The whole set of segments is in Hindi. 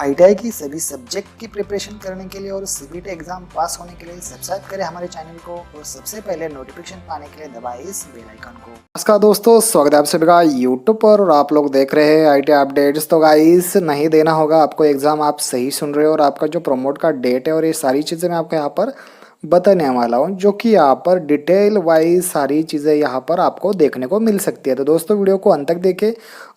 आईटीआई की सभी सब्जेक्ट की प्रिपरेशन करने के लिए और सीबीटी एग्जाम पास होने के लिए सब्सक्राइब करें हमारे चैनल को और सबसे पहले नोटिफिकेशन पाने के लिए दबाएं इस बेल आइकन को। नमस्कार दोस्तों, स्वागत है आप सभी का यूट्यूब पर और आप लोग देख रहे हैं आईटी अपडेट्स। तो गाइस, नहीं देना होगा आपको एग्जाम, आप सही सुन रहे हो। और आपका जो प्रमोट का डेट है और ये सारी चीज़ें मैं आपको यहाँ पर बताने वाला हूँ, जो कि यहाँ पर डिटेल वाइज सारी चीज़ें यहाँ पर आपको देखने को मिल सकती है। तो दोस्तों, वीडियो को अंत तक देखें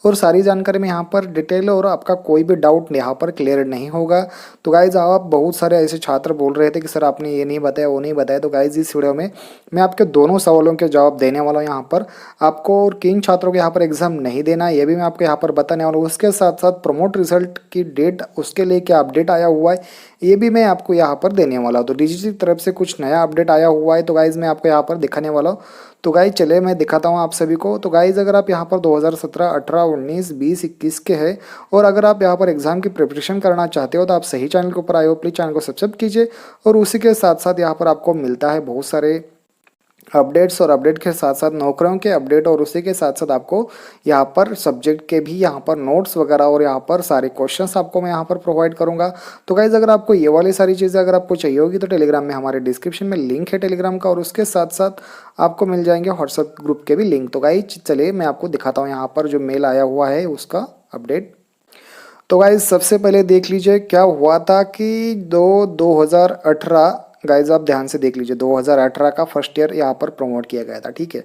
और सारी जानकारी में यहाँ पर डिटेल और आपका कोई भी डाउट यहाँ पर क्लियर नहीं होगा। तो गाइज, आप बहुत सारे ऐसे छात्र बोल रहे थे कि सर आपने ये नहीं बताया, वो नहीं बताया। तो गाइज, इस वीडियो में मैं आपके दोनों सवालों के जवाब देने वाला हूँ यहाँ पर आपको। और किन छात्रों को यहाँ पर एग्जाम नहीं देना है ये भी मैं आपको यहाँ पर बताने वाला हूँ। उसके साथ साथ प्रमोट रिजल्ट की डेट, उसके लिए क्या अपडेट आया हुआ है ये भी मैं आपको यहाँ पर देने वाला हूँ। तो डीजीटी की तरफ से कुछ नया अपडेट आया हुआ है, तो गाइज मैं आपको यहाँ पर दिखाने वाला हूँ। तो गाइज चले मैं दिखाता हूँ आप सभी को। तो गाइज, अगर आप यहाँ पर 2017, 18, 19, 20, 21 के हैं और अगर आप यहाँ पर एग्जाम की प्रिपरेशन करना चाहते हो तो आप सही चैनल के ऊपर आए हो। प्लीज़ चैनल को सब्सक्राइब कीजिए और उसी के साथ साथ यहाँ पर आपको मिलता है बहुत सारे अपडेट्स और अपडेट के साथ साथ नौकरियों के अपडेट और उसी के साथ साथ आपको यहाँ पर सब्जेक्ट के भी यहाँ पर नोट्स वगैरह और यहाँ पर सारे क्वेश्चंस आपको मैं यहाँ पर प्रोवाइड करूँगा। तो गाइज, अगर आपको ये वाली सारी चीज़ें अगर आपको चाहिए होगी तो टेलीग्राम में हमारे डिस्क्रिप्शन में लिंक है टेलीग्राम का और उसके साथ साथ आपको मिल जाएंगे व्हाट्सएप ग्रुप के भी लिंक। तो गाइज चलिए मैं आपको दिखाता हूँ यहाँ पर जो मेल आया हुआ है उसका अपडेट। तो गाइज, सबसे पहले देख लीजिए क्या हुआ था कि 2018 गाइज आप ध्यान से देख लीजिए, 2018 का फर्स्ट ईयर यहाँ पर प्रमोट किया गया था। ठीक है,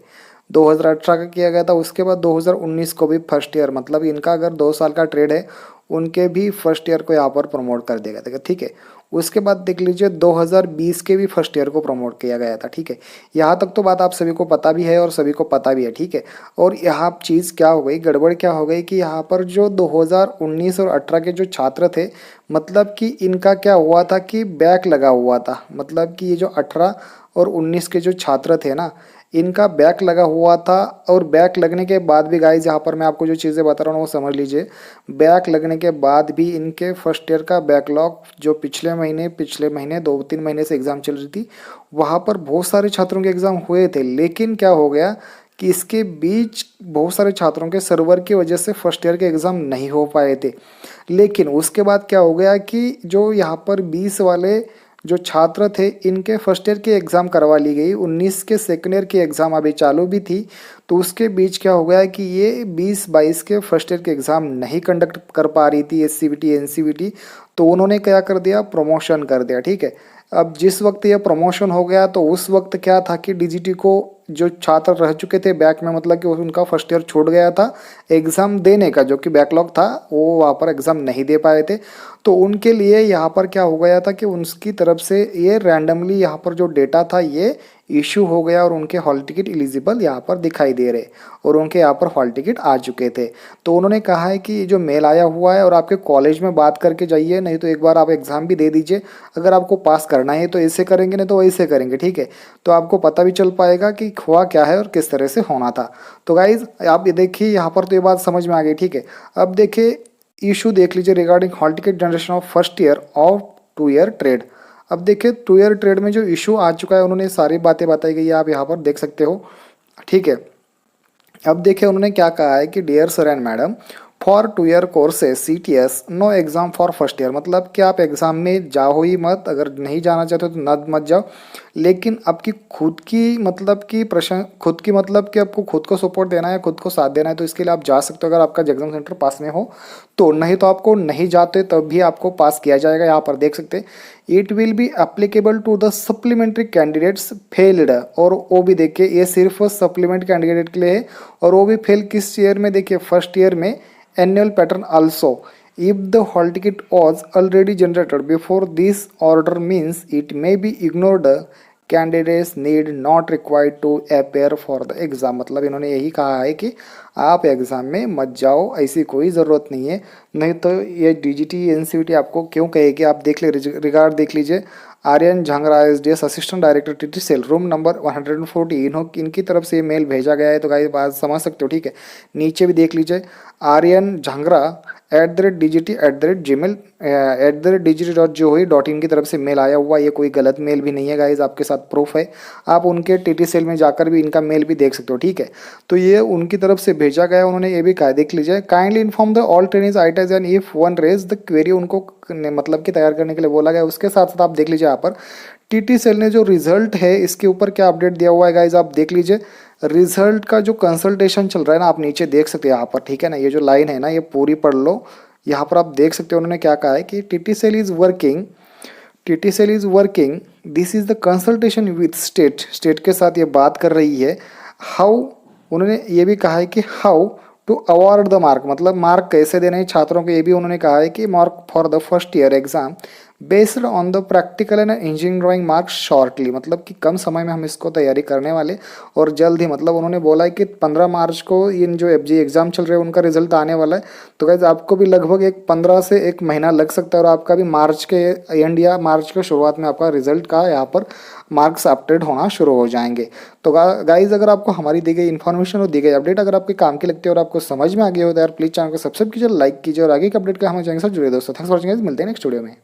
2018 का किया गया था। उसके बाद 2019 को भी फर्स्ट ईयर, मतलब इनका अगर 2 साल का ट्रेड है उनके भी फर्स्ट ईयर को यहाँ पर प्रमोट कर दिया गया था। ठीक है, उसके बाद देख लीजिए 2020 के भी फर्स्ट ईयर को प्रमोट किया गया था। ठीक है, यहाँ तक तो बात आप सभी को पता भी है और सभी को पता भी है। ठीक है, और यहाँ चीज़ क्या हो गई, गड़बड़ क्या हो गई कि यहाँ पर जो 2019 और 18 के जो छात्र थे, मतलब कि इनका क्या हुआ था कि बैक लगा हुआ था। मतलब कि ये जो 18 और 19 के जो छात्र थे ना, इनका बैक लगा हुआ था। और बैक लगने के बाद भी गाइज, यहाँ पर मैं आपको जो चीज़ें बता रहा हूँ वो समझ लीजिए। बैक लगने के बाद भी इनके फर्स्ट ईयर का बैकलॉग जो पिछले महीने 2-3 महीने से एग्ज़ाम चल रही थी, वहाँ पर बहुत सारे छात्रों के एग्ज़ाम हुए थे। लेकिन क्या हो गया कि इसके बीच बहुत सारे छात्रों के सर्वर की वजह से फर्स्ट ईयर के एग्ज़ाम नहीं हो पाए थे। लेकिन उसके बाद क्या हो गया कि जो यहाँ पर 20 वाले जो छात्र थे इनके फर्स्ट ईयर की एग्ज़ाम करवा ली गई। 19 के सेकेंड ईयर की एग्ज़ाम अभी चालू भी थी। तो उसके बीच क्या हो गया कि ये 20-22 के फर्स्ट ईयर के एग्ज़ाम नहीं कंडक्ट कर पा रही थी एससीबीटी एनसीबीटी। तो उन्होंने क्या कर दिया, प्रमोशन कर दिया। ठीक है, अब जिस वक्त ये प्रमोशन हो गया तो उस वक्त क्या था कि डीजीटी को जो छात्र रह चुके थे बैक में, मतलब कि उनका फर्स्ट ईयर छूट गया था एग्ज़ाम देने का, जो कि बैकलॉग था, वो वहाँ पर एग्ज़ाम नहीं दे पाए थे। तो उनके लिए यहाँ पर क्या हो गया था कि उनकी तरफ से ये रैंडमली यहाँ पर जो डेटा था ये इशू हो गया और उनके हॉल टिकट एलिजिबल यहाँ पर दिखाई दे रहे और उनके यहाँ पर हॉल टिकट आ चुके थे। तो उन्होंने कहा है कि जो मेल आया हुआ है और आपके कॉलेज में बात करके जाइए, नहीं तो एक बार आप एग्ज़ाम भी दे दीजिए। अगर आपको पास करना है तो ऐसे करेंगे, नहीं तो वैसे करेंगे। ठीक है, तो आपको पता भी चल पाएगा कि हुआ क्या है और किस तरह से होना था। तो गाइज आप ये देखिए, यहाँ पर तो ये बात समझ में आ गई। ठीक है, अब देखिए इशू देख लीजिए regarding hall ticket generation of first year of 2 year trade. अब देखिए 2 ईयर ट्रेड में जो इशू आ चुका है, उन्होंने सारी बातें बताई गई है, आप यहाँ पर देख सकते हो। ठीक है, अब देखिए उन्होंने क्या कहा है कि dear sir and madam, for 2 year courses CTS no exam for first year. मतलब कि आप एग्ज़ाम में जाओ ही मत, अगर नहीं जाना चाहते तो न मत जाओ। लेकिन आपकी खुद की मतलब कि प्रश्न, खुद की मतलब कि आपको खुद को सपोर्ट देना है, खुद को साथ देना है, तो इसके लिए आप जा सकते हो अगर आपका एग्जाम सेंटर पास में हो तो। नहीं तो आपको नहीं जाते तब भी आपको पास किया जाएगा। यहाँ पर देख सकते हैं, it will be applicable to the supplementary candidates failed. और वो भी देखिए ये सिर्फ सप्लीमेंट कैंडिडेट के लिए है और वो भी फेल किस ईयर में, देखिए फर्स्ट ईयर में। annual pattern also, if the hall ticket was already generated before this order means it may be ignored, candidates need not required to appear for the exam। मतलब इन्होंने यही कहा है कि आप एग्ज़ाम में मत जाओ, ऐसी कोई ज़रूरत नहीं है। नहीं तो ये डीजीटी एनसीबीटी आपको क्यों कहेगी, आप देख ले रिगार्ड देख लीजिए। Aryan Jhangra SDS assistant director TT cell room number 114, इनकी तरफ से मेल भेजा गया है। तो गाइस बात समझ सकते हो। ठीक है, नीचे भी देख लीजिए, आर्यन झांगरा @digity.gmail.in की तरफ से मेल आया हुआ। ये कोई गलत मेल भी नहीं है गाइज, आपके साथ प्रूफ है। आप उनके टीटी सेल में जाकर भी इनका मेल भी देख सकते हो, ठीक है। तो ये उनकी तरफ से भेजा गया, उन्होंने ये भी कहा, देख लीजिए, kindly inform the all training items and if one raise the query, उनको मतलब कि तैयार करने के लिए बोला गया। उसके साथ साथ आप देख लीजिए यहाँ पर टीटी सेल ने जो रिजल्ट है इसके ऊपर क्या अपडेट दिया हुआ है गाइज, आप देख लीजिए। रिजल्ट का जो कंसल्टेशन चल रहा है ना, आप नीचे देख सकते हैं यहाँ पर, ठीक है ना। ये जो लाइन है ना, ये पूरी पढ़ लो। यहाँ पर आप देख सकते हो उन्होंने क्या कहा है कि TT cell is working, this is the consultation with state के साथ ये बात कर रही है। हाउ, उन्होंने ये भी कहा है कि how to award the mark, मतलब मार्क कैसे देने हैं छात्रों को, ये भी उन्होंने कहा है कि mark for the first year exam based on the practical and engineering drawing marks shortly, मतलब कि कम समय में हम इसको तैयारी करने वाले और जल्द ही, मतलब उन्होंने बोला है कि 15 मार्च को इन जो एफजी एग्जाम चल रहे हैं उनका रिजल्ट आने वाला है। तो गाइज आपको भी लगभग 15 से 1 महीना लग सकता है और आपका भी मार्च के एंड या मार्च के शुरुआत में आपका रिजल्ट का यहाँ पर मार्क्स अपडेट होना शुरू हो जाएंगे। तो गाइज अगर आपको हमारी दी गई इन्फॉर्मेशन और दी गई अपडेट अगर आपके काम की लगती है और आपको समझ में आ गई हो तो यार प्लीज चैनल को सब्सक्राइब कीजिए, लाइक कीजिए और आगे के अपडेट का हमारे चैनल से जुड़े दोस्तों। थैंक्स फॉर वॉचिंग गाइस, मिलते हैं नेक्स्ट वीडियो में।